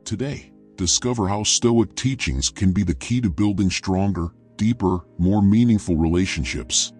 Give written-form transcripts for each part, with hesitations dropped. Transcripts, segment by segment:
Today, discover how Stoic teachings can be the key to building stronger, deeper, more meaningful relationships.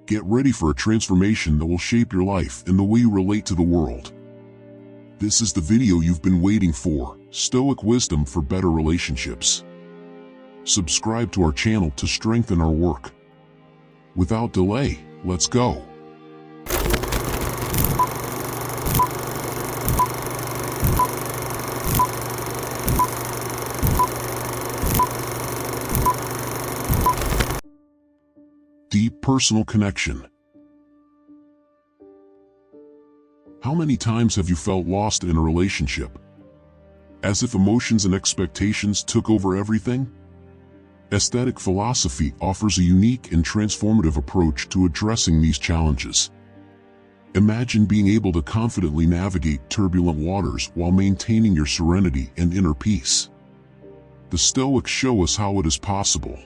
Get ready for a transformation that will shape your life and the way you relate to the world. This is the video you've been waiting for, Stoic wisdom for better relationships. Subscribe to our channel to strengthen our work. Without delay, let's go. Deep personal connection. How many times have you felt lost in a relationship? As if emotions and expectations took over everything? Aesthetic philosophy offers a unique and transformative approach to addressing these challenges. Imagine being able to confidently navigate turbulent waters while maintaining your serenity and inner peace. The Stoics show us how it is possible.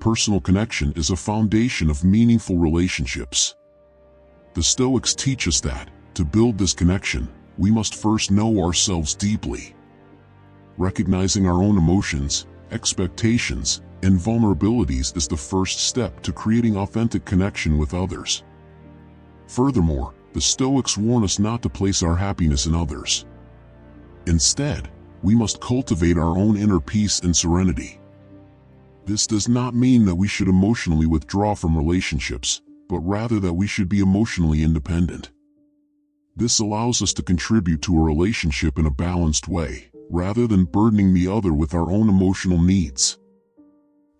Personal connection is a foundation of meaningful relationships. The Stoics teach us that, to build this connection, we must first know ourselves deeply. Recognizing our own emotions, expectations, and vulnerabilities is the first step to creating authentic connection with others. Furthermore, the Stoics warn us not to place our happiness in others. Instead, we must cultivate our own inner peace and serenity. This does not mean that we should emotionally withdraw from relationships, but rather that we should be emotionally independent. This allows us to contribute to a relationship in a balanced way, rather than burdening the other with our own emotional needs.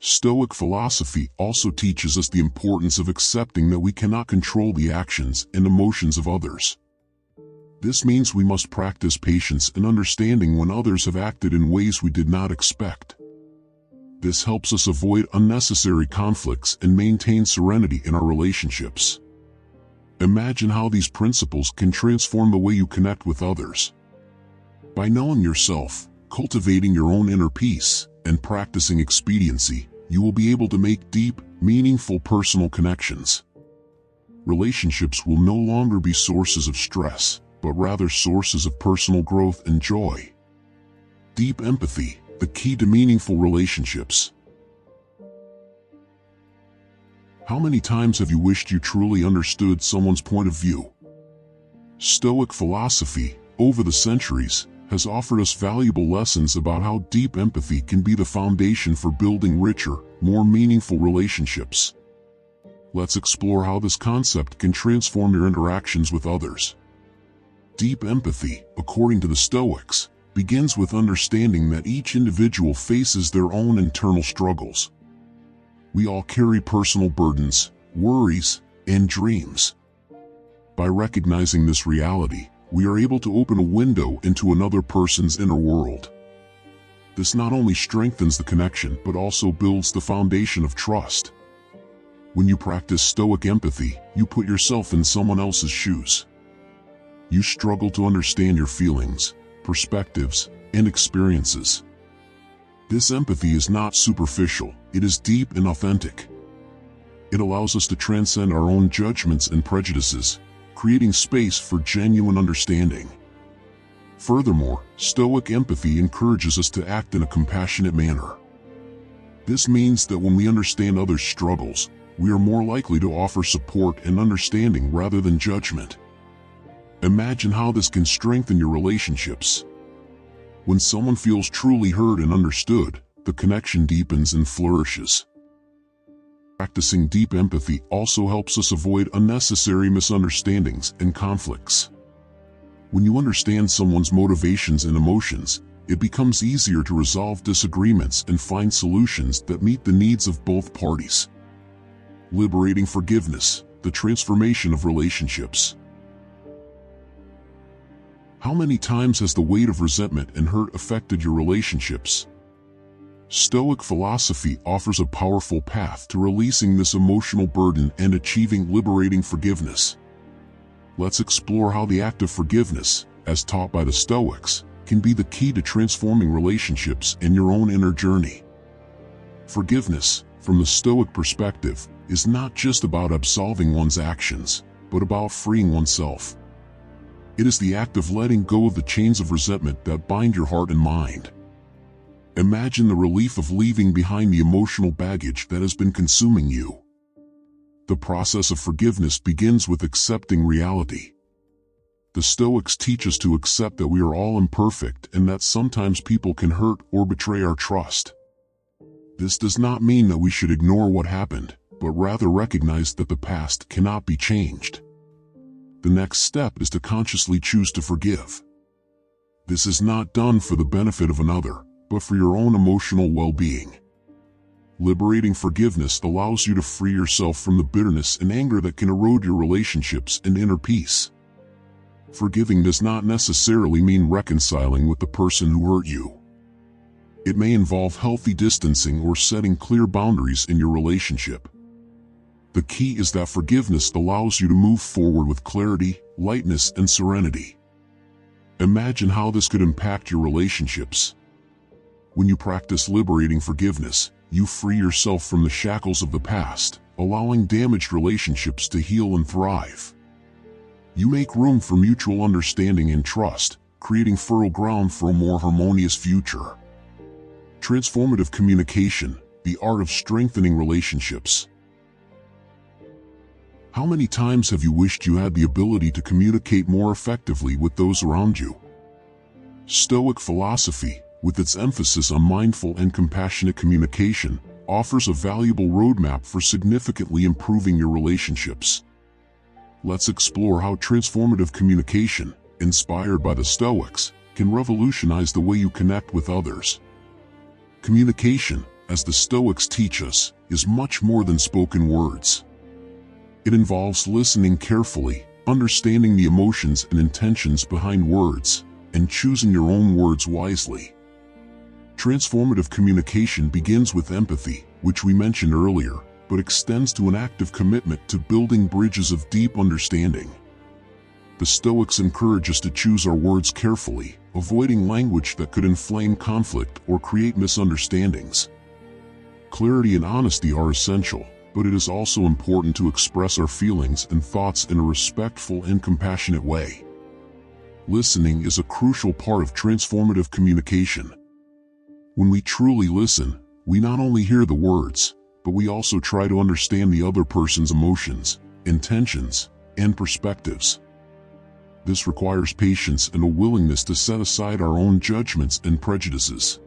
Stoic philosophy also teaches us the importance of accepting that we cannot control the actions and emotions of others. This means we must practice patience and understanding when others have acted in ways we did not expect. This helps us avoid unnecessary conflicts and maintain serenity in our relationships. Imagine how these principles can transform the way you connect with others. By knowing yourself, cultivating your own inner peace, and practicing expediency, you will be able to make deep, meaningful personal connections. Relationships will no longer be sources of stress, but rather sources of personal growth and joy. Deep empathy, the key to meaningful relationships. How many times have you wished you truly understood someone's point of view? Stoic philosophy, over the centuries, has offered us valuable lessons about how deep empathy can be the foundation for building richer, more meaningful relationships. Let's explore how this concept can transform your interactions with others. Deep empathy, according to the Stoics, begins with understanding that each individual faces their own internal struggles. We all carry personal burdens, worries, and dreams. By recognizing this reality, we are able to open a window into another person's inner world. This not only strengthens the connection but also builds the foundation of trust. When you practice Stoic empathy, you put yourself in someone else's shoes. You struggle to understand your feelings, perspectives, and experiences. This empathy is not superficial, it is deep and authentic. It allows us to transcend our own judgments and prejudices, creating space for genuine understanding. Furthermore, Stoic empathy encourages us to act in a compassionate manner. This means that when we understand others' struggles, we are more likely to offer support and understanding rather than judgment. Imagine how this can strengthen your relationships. When someone feels truly heard and understood, the connection deepens and flourishes. Practicing deep empathy also helps us avoid unnecessary misunderstandings and conflicts. When you understand someone's motivations and emotions, it becomes easier to resolve disagreements and find solutions that meet the needs of both parties. Liberating forgiveness, the transformation of relationships. How many times has the weight of resentment and hurt affected your relationships? Stoic philosophy offers a powerful path to releasing this emotional burden and achieving liberating forgiveness. Let's explore how the act of forgiveness, as taught by the Stoics, can be the key to transforming relationships and your own inner journey. Forgiveness, from the Stoic perspective, is not just about absolving one's actions, but about freeing oneself. It is the act of letting go of the chains of resentment that bind your heart and mind. Imagine the relief of leaving behind the emotional baggage that has been consuming you. The process of forgiveness begins with accepting reality. The Stoics teach us to accept that we are all imperfect and that sometimes people can hurt or betray our trust. This does not mean that we should ignore what happened, but rather recognize that the past cannot be changed. The next step is to consciously choose to forgive. This is not done for the benefit of another, but for your own emotional well-being. Liberating forgiveness allows you to free yourself from the bitterness and anger that can erode your relationships and inner peace. Forgiving does not necessarily mean reconciling with the person who hurt you. It may involve healthy distancing or setting clear boundaries in your relationship. The key is that forgiveness allows you to move forward with clarity, lightness, and serenity. Imagine how this could impact your relationships. When you practice liberating forgiveness, you free yourself from the shackles of the past, allowing damaged relationships to heal and thrive. You make room for mutual understanding and trust, creating fertile ground for a more harmonious future. Transformative communication, the art of strengthening relationships. How many times have you wished you had the ability to communicate more effectively with those around you? Stoic philosophy, with its emphasis on mindful and compassionate communication, offers a valuable roadmap for significantly improving your relationships. Let's explore how transformative communication, inspired by the Stoics, can revolutionize the way you connect with others. Communication, as the Stoics teach us, is much more than spoken words. It involves listening carefully, understanding the emotions and intentions behind words, and choosing your own words wisely. Transformative communication begins with empathy, which we mentioned earlier, but extends to an active commitment to building bridges of deep understanding. The Stoics encourage us to choose our words carefully, avoiding language that could inflame conflict or create misunderstandings. Clarity and honesty are essential, but it is also important to express our feelings and thoughts in a respectful and compassionate way. Listening is a crucial part of transformative communication. When we truly listen, we not only hear the words, but we also try to understand the other person's emotions, intentions, and perspectives. This requires patience and a willingness to set aside our own judgments and prejudices.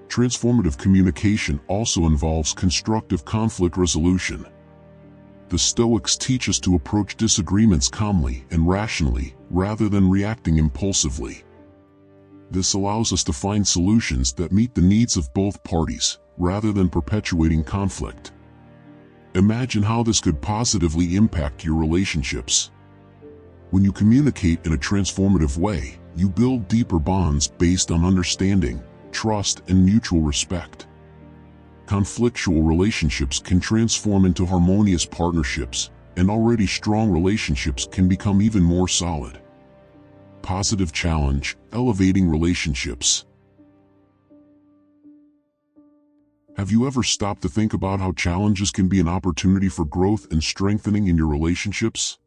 Transformative communication also involves constructive conflict resolution. The Stoics teach us to approach disagreements calmly and rationally, rather than reacting impulsively. This allows us to find solutions that meet the needs of both parties, rather than perpetuating conflict. Imagine how this could positively impact your relationships. When you communicate in a transformative way, you build deeper bonds based on understanding, trust, and mutual respect. Conflictual relationships can transform into harmonious partnerships, and already strong relationships can become even more solid. Positive challenge, elevating relationships. Have you ever stopped to think about how challenges can be an opportunity for growth and strengthening in your relationships?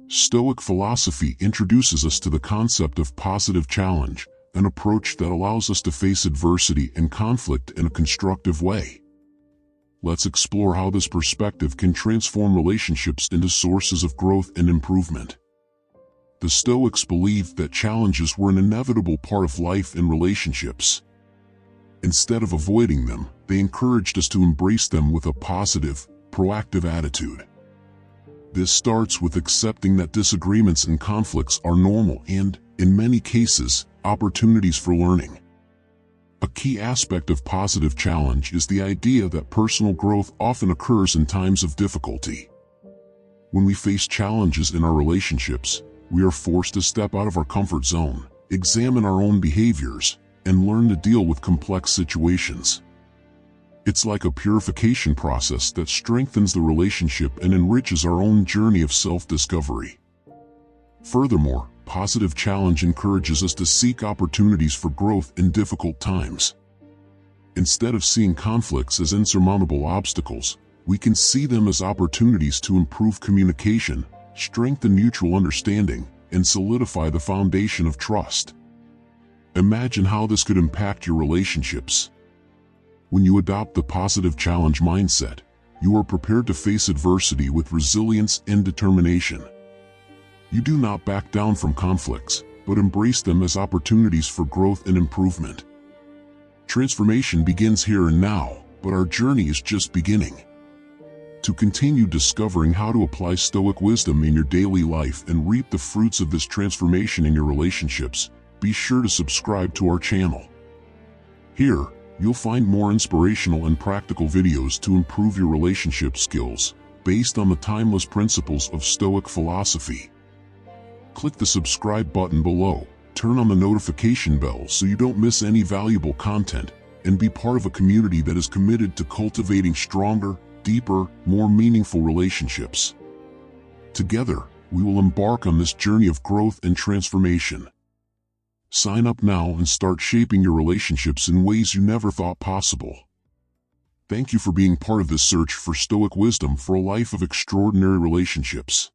Stoic philosophy introduces us to the concept of positive challenge, an approach that allows us to face adversity and conflict in a constructive way. Let's explore how this perspective can transform relationships into sources of growth and improvement. The Stoics believed that challenges were an inevitable part of life and relationships. Instead of avoiding them, they encouraged us to embrace them with a positive, proactive attitude. This starts with accepting that disagreements and conflicts are normal and, in many cases, opportunities for learning. A key aspect of positive challenge is the idea that personal growth often occurs in times of difficulty. When we face challenges in our relationships, we are forced to step out of our comfort zone, examine our own behaviors, and learn to deal with complex situations. It's like a purification process that strengthens the relationship and enriches our own journey of self-discovery. Furthermore, positive challenge encourages us to seek opportunities for growth in difficult times. Instead of seeing conflicts as insurmountable obstacles, we can see them as opportunities to improve communication, strengthen mutual understanding, and solidify the foundation of trust. Imagine how this could impact your relationships. When you adopt the positive challenge mindset, you are prepared to face adversity with resilience and determination. You do not back down from conflicts, but embrace them as opportunities for growth and improvement. Transformation begins here and now, but our journey is just beginning. To continue discovering how to apply Stoic wisdom in your daily life and reap the fruits of this transformation in your relationships, be sure to subscribe to our channel. Here, you'll find more inspirational and practical videos to improve your relationship skills, based on the timeless principles of Stoic philosophy. Click the subscribe button below, turn on the notification bell so you don't miss any valuable content, and be part of a community that is committed to cultivating stronger, deeper, more meaningful relationships. Together, we will embark on this journey of growth and transformation. Sign up now and start shaping your relationships in ways you never thought possible. Thank you for being part of this search for Stoic wisdom for a life of extraordinary relationships.